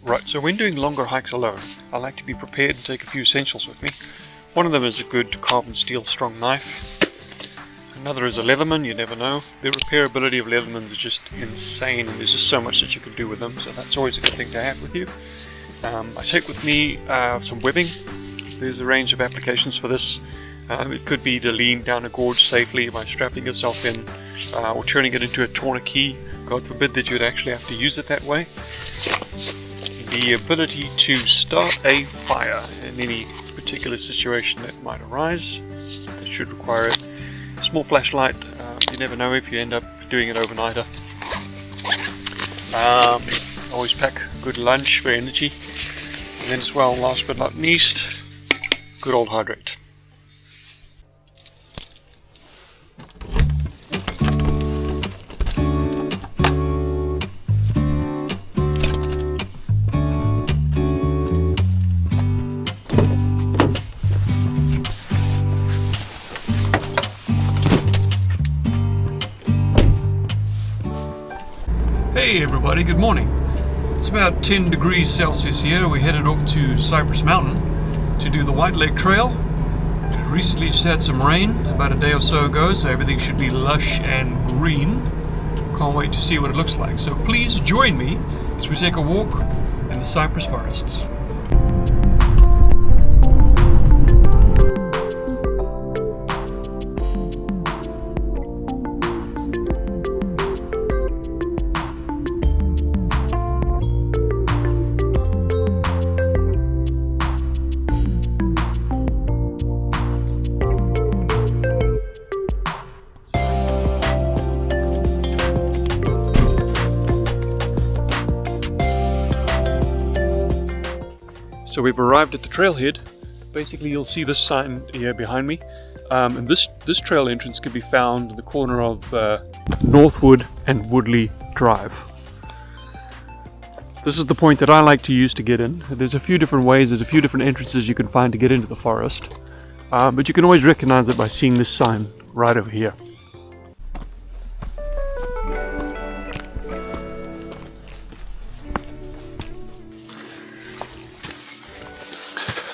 Right, so when doing longer hikes alone, I like to be prepared and take a few essentials with me. One of them is a good carbon steel strong knife. Another is a Leatherman, you never know. The repairability of Leathermans is just insane, and there's just so much that you can do with them, so that's always a good thing to have with you. I take with me some webbing. There's a range of applications for this. It could be to lean down a gorge safely by strapping yourself in, or turning it into a tourniquet. God forbid that you'd actually have to use it that way. The ability to start a fire in any particular situation that might arise. That should require it. A small flashlight, you never know if you end up doing it overnighter. Always pack a good lunch for energy. And then as well, last but not least, good old hydrate. Hey everybody, good morning. It's about 10 degrees Celsius here. We headed off to Cypress Mountain to do the Whyte Lake Trail. It recently just had some rain about a day or so ago, so everything should be lush and green. Can't wait to see what it looks like. So please join me as we take a walk in the cypress forests. So we've arrived at the trailhead. Basically you'll see this sign here behind me. And this trail entrance can be found in the corner of Northwood and Woodley Drive. This is the point that I like to use to get in. There's a few different ways, there's a few different entrances you can find to get into the forest. But you can always recognize it by seeing this sign right over here.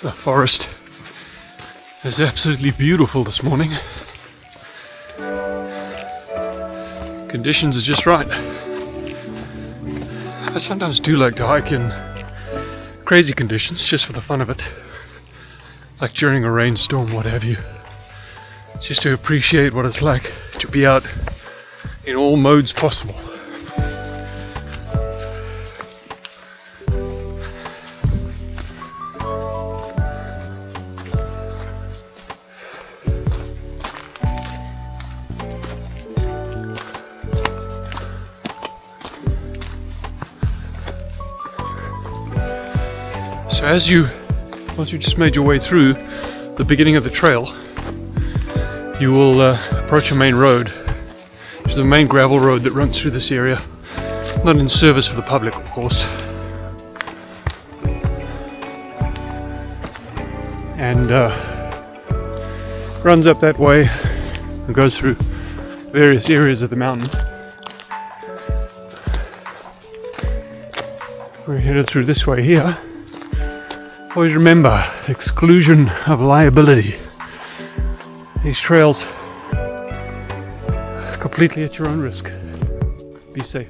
The forest is absolutely beautiful this morning. Conditions are just right. I sometimes do like to hike in crazy conditions just for the fun of it. Like during a rainstorm, what have you. Just to appreciate what it's like to be out in all modes possible. So once you just made your way through the beginning of the trail, you will approach a main road, which is the main gravel road that runs through this area. Not in service for the public, of course. And runs up that way and goes through various areas of the mountain. We're headed through this way here. Always remember, exclusion of liability. These trails are completely at your own risk. Be safe.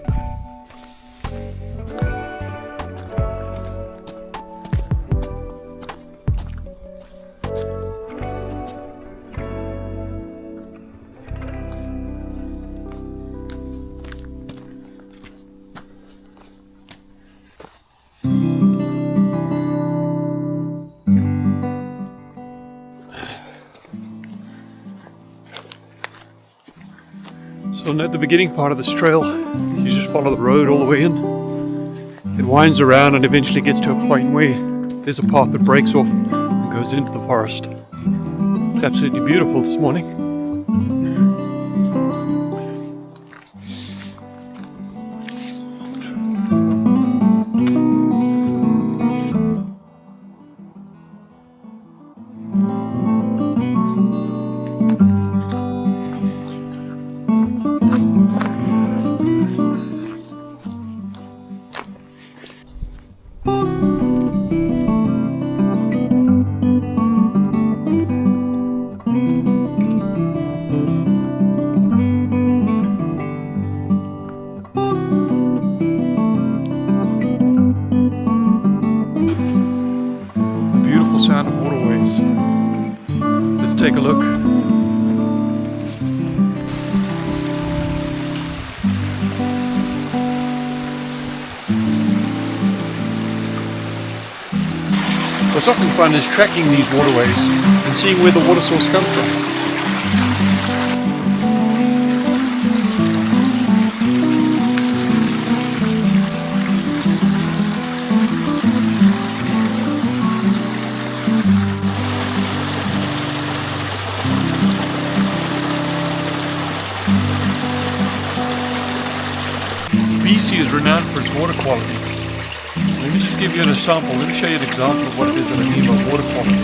So at the beginning part of this trail, you just follow the road all the way in. It winds around and eventually gets to a point where there's a path that breaks off and goes into the forest. It's absolutely beautiful this morning. take a look. What's often fun is tracking these waterways and seeing where the water source comes from. BC is renowned for its water quality. Let me just give you an example. Let me show you an example of what it is that I mean by water quality.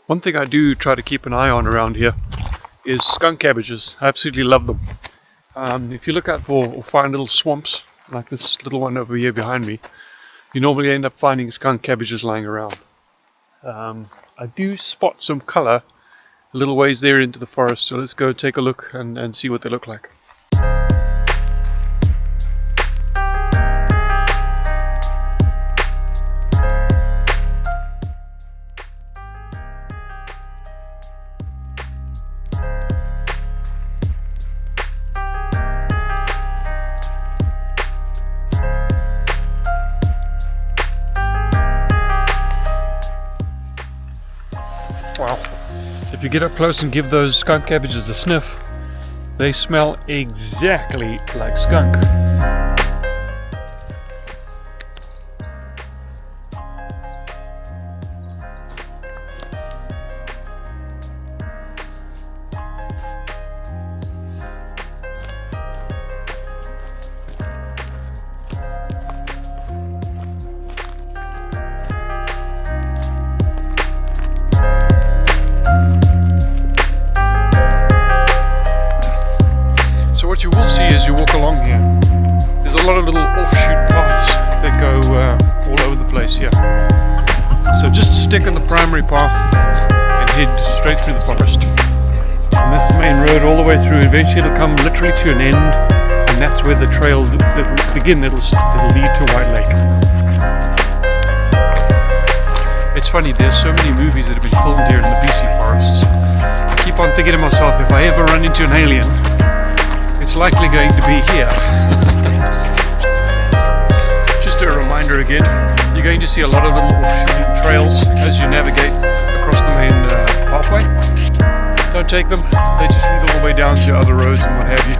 One thing I do try to keep an eye on around here is skunk cabbages. I absolutely love them. If you look out for or find little swamps, like this little one over here behind me, you normally end up finding skunk cabbages lying around. I do spot some colour a little ways there into the forest, so let's go take a look and see what they look like. Wow. If you get up close and give those skunk cabbages a sniff, they smell exactly like skunk. What you will see as you walk along here, there's a lot of little offshoot paths that go all over the place here. So just stick on the primary path and head straight through the forest. And that's the main road all the way through. Eventually it'll come literally to an end, and that's where the trail that will begin. It'll lead to Whyte Lake. It's funny, there's so many movies that have been filmed here in the BC forests. I keep on thinking to myself, if I ever run into an alien, it's likely going to be here. Just a reminder again, you're going to see a lot of little offshooting trails as you navigate across the main pathway. Don't take them, they just lead all the way down to other roads and what have you.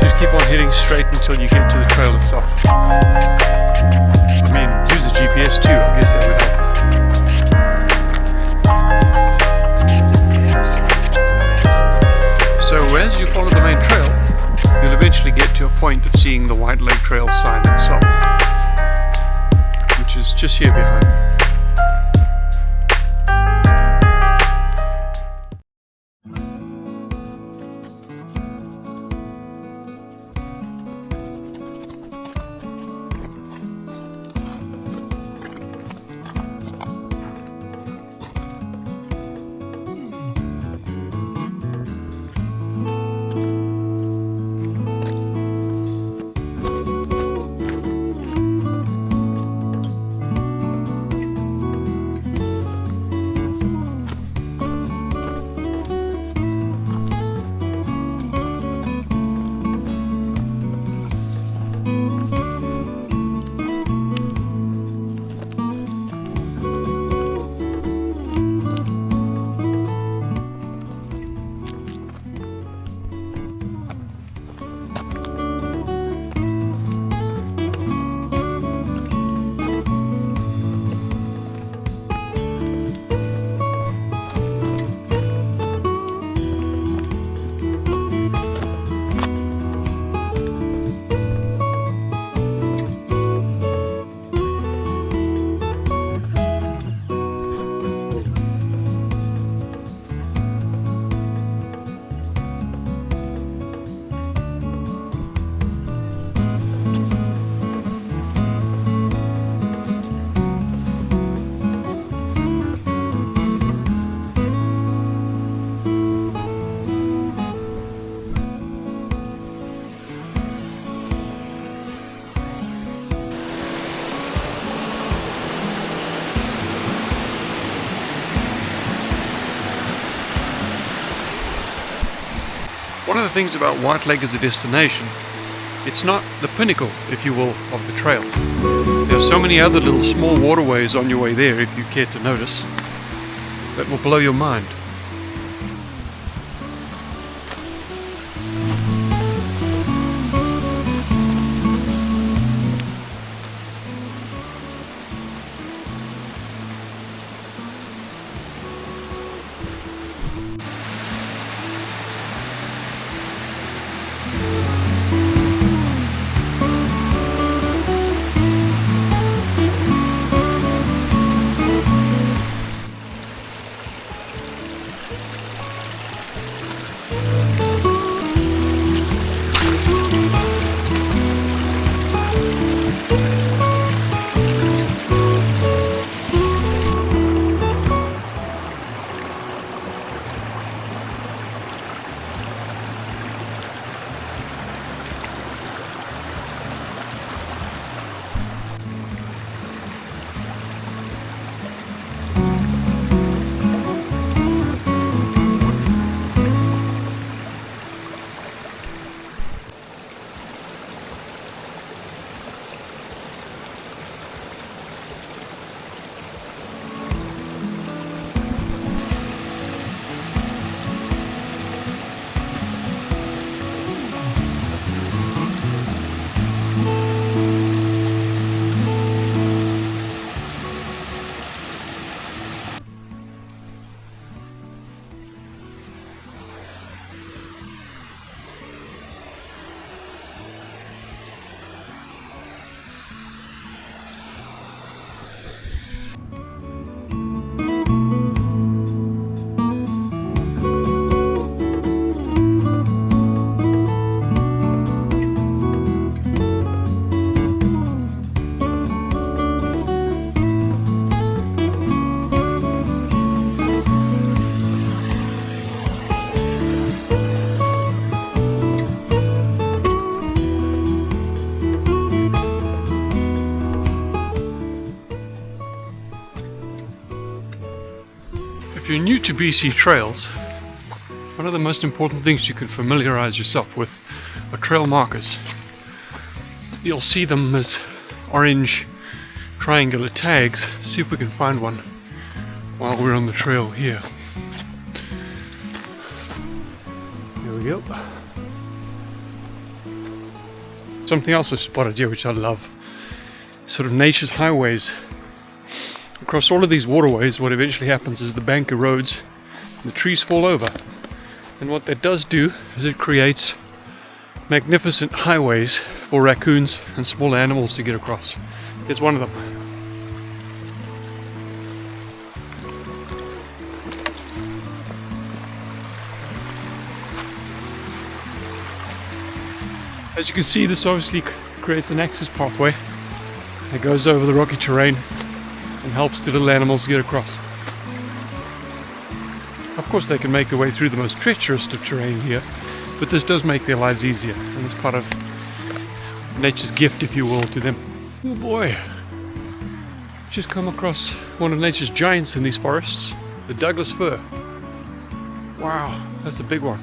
Just keep on heading straight until you get to the trail itself. I mean, use the GPS too, I guess that would help. So as you follow the main trail, you'll eventually get to a point of seeing the Whyte Lake Trail sign itself, which is just here behind me. One of the things about Whyte Lake as a destination, it's not the pinnacle, if you will, of the trail. There are so many other little small waterways on your way there, if you care to notice, that will blow your mind. If you're new to BC trails, one of the most important things you can familiarize yourself with are trail markers. You'll see them as orange triangular tags. See if we can find one while we're on the trail here. Here we go. Something else I've spotted here which I love, sort of nature's highways. Across all of these waterways, what eventually happens is the bank erodes and the trees fall over. And what that does do is it creates magnificent highways for raccoons and small animals to get across. Here's one of them. As you can see, this obviously creates an access pathway that goes over the rocky terrain and helps the little animals get across. Of course they can make their way through the most treacherous of terrain here, but this does make their lives easier, and it's part of nature's gift, if you will, to them. Oh boy, just come across one of nature's giants in these forests, the Douglas fir. Wow, that's a big one.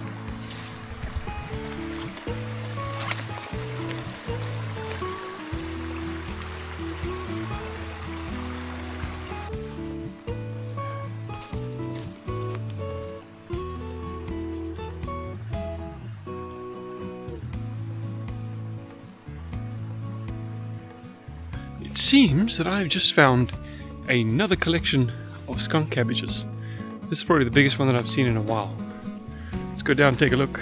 It seems that I've just found another collection of skunk cabbages. This is probably the biggest one that I've seen in a while. Let's go down and take a look.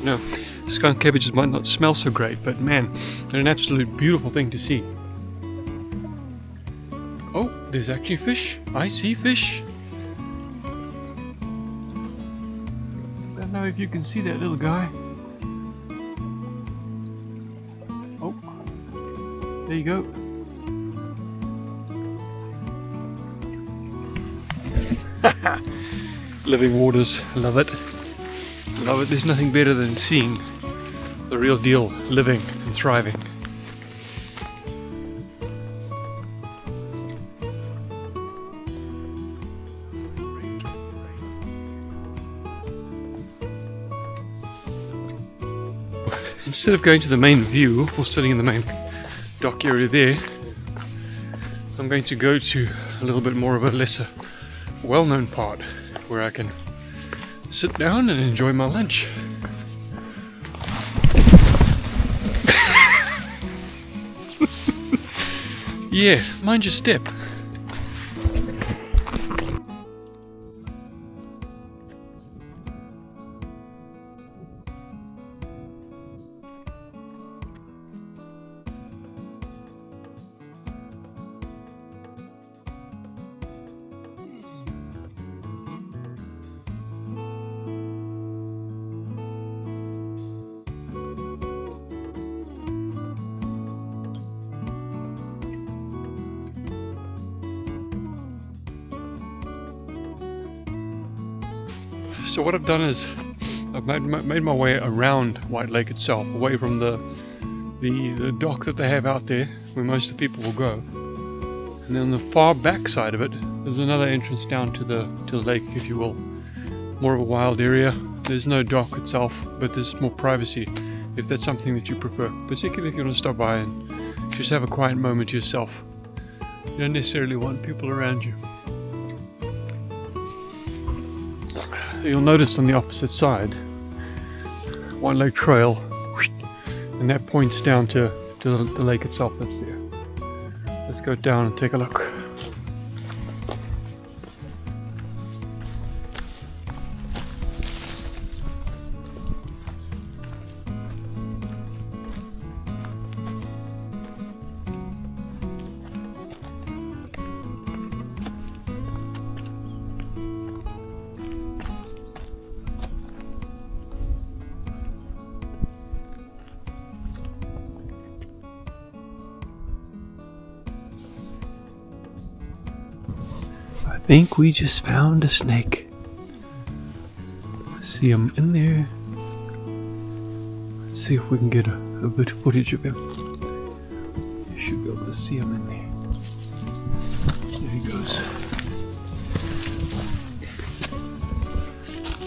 No, skunk cabbages might not smell so great, but man, they're an absolute beautiful thing to see. Oh, there's actually fish. I see fish. I don't know if you can see that little guy. There you go. Living waters, love it. Love it. There's nothing better than seeing the real deal living and thriving. Instead of going to the main view or sitting in the main dock area there, I'm going to go to a little bit more of a lesser well-known part where I can sit down and enjoy my lunch. Yeah, mind your step. So what I've done is I've made my way around Whyte Lake itself, away from the dock that they have out there where most of the people will go. And then on the far back side of it, there's another entrance down to the lake, if you will. More of a wild area. There's no dock itself, but there's more privacy if that's something that you prefer. Particularly if you want to stop by and just have a quiet moment to yourself. You don't necessarily want people around you. You'll notice on the opposite side, Whyte Lake Trail, and that points down to the lake itself that's there. Let's go down and take a look. I think we just found a snake. See him in there. Let's see if we can get a bit of footage of him. You should be able to see him in there. There he goes.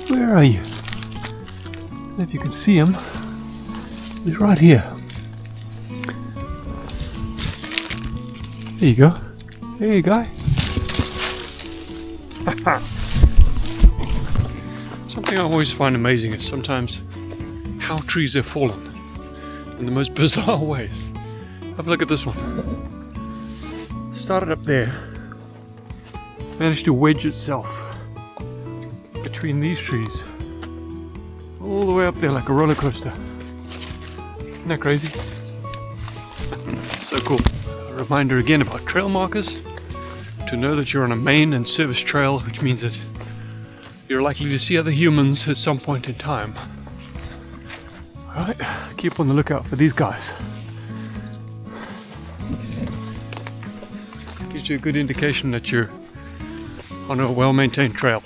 Where are you? And if you can see him, he's right here. There you go. Hey guy. Something I always find amazing is sometimes how trees have fallen in the most bizarre ways. Have a look at this one. Started up there, managed to wedge itself between these trees all the way up there like a roller coaster. Isn't that crazy? So cool. A reminder again about trail markers. To know that you're on a main and service trail, which means that you're likely to see other humans at some point in time. Alright, keep on the lookout for these guys. Gives you a good indication that you're on a well-maintained trail.